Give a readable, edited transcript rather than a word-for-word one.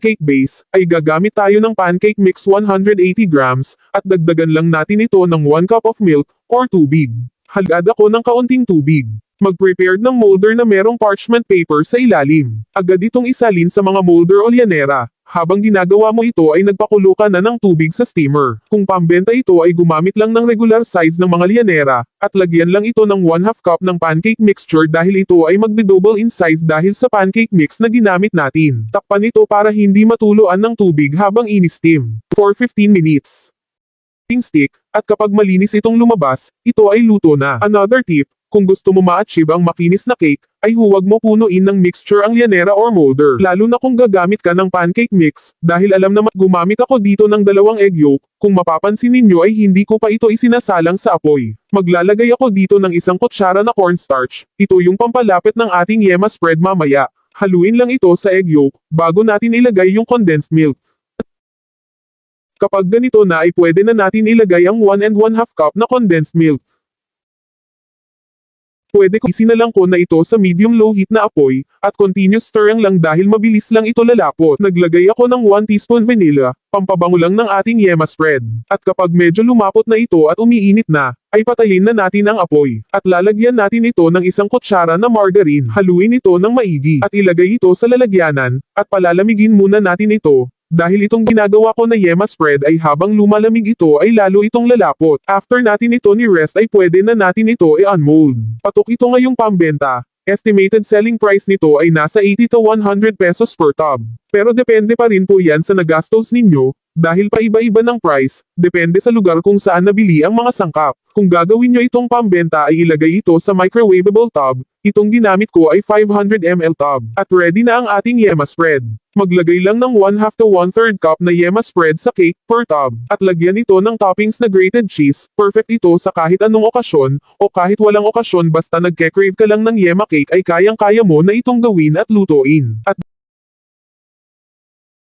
pancake base, ay gagamit tayo ng pancake mix 180 grams, at dagdagan lang natin ito ng 1 cup of milk, or tubig. Hagad ako ng kaunting tubig. Mag-prepare ng molder na merong parchment paper sa ilalim. Agad itong isalin sa mga molder o lyanera. Habang ginagawa mo ito ay nagpakulo ka na ng tubig sa steamer. Kung pambenta ito ay gumamit lang ng regular size ng mga lyanera, at lagyan lang ito ng 1/2 cup ng pancake mixture dahil ito ay magbe-double in size dahil sa pancake mix na ginamit natin. Takpan ito para hindi matuluan ng tubig habang ini-steam. For 15 minutes. Stick, at kapag malinis itong lumabas, ito ay luto na. Another tip, kung gusto mo ma-achieve ang makinis na cake, ay huwag mo punuin ng mixture ang lyanera or molder. Lalo na kung gagamit ka ng pancake mix, dahil alam na gumamit ako dito ng 2 egg yolk, kung mapapansin ninyo ay hindi ko pa ito isinasalang sa apoy. Maglalagay ako dito ng 1 kutsara na cornstarch, ito yung pampalapit ng ating yema spread mamaya. Haluin lang ito sa egg yolk, bago natin ilagay yung condensed milk. Kapag ganito na ay pwede na natin ilagay ang 1 1/2 cup na condensed milk. Pwede ko isinalang ko na ito sa medium-low heat na apoy, at continuous stirring lang dahil mabilis lang ito lalapot. Naglagay ako ng 1 teaspoon vanilla, pampabango lang ng ating yema spread. At kapag medyo lumapot na ito at umiinit na, ay patayin na natin ang apoy. At lalagyan natin ito ng 1 kutsara na margarine. Haluin ito ng maigi, at ilagay ito sa lalagyanan, at palalamigin muna natin ito. Dahil itong ginagawa ko na yema spread ay habang lumalamig ito ay lalo itong lalapot. After natin ito ni-rest ay pwede na natin ito i-unmold. Patok ito ngayong pambenta. Estimated selling price nito ay nasa 80 to 100 pesos per tub. Pero depende pa rin po yan sa nagastos ninyo, dahil paiba-iba ng price, depende sa lugar kung saan nabili ang mga sangkap. Kung gagawin nyo itong pambenta ay ilagay ito sa microwavable tub, itong ginamit ko ay 500 ml tub, at ready na ang ating yema spread. Maglagay lang ng 1/2 to 1/3 cup na yema spread sa cake per tub, at lagyan ito ng toppings na grated cheese. Perfect ito sa kahit anong okasyon, o kahit walang okasyon basta nagke-crave ka lang ng yema cake ay kayang-kaya mo na itong gawin at lutuin. At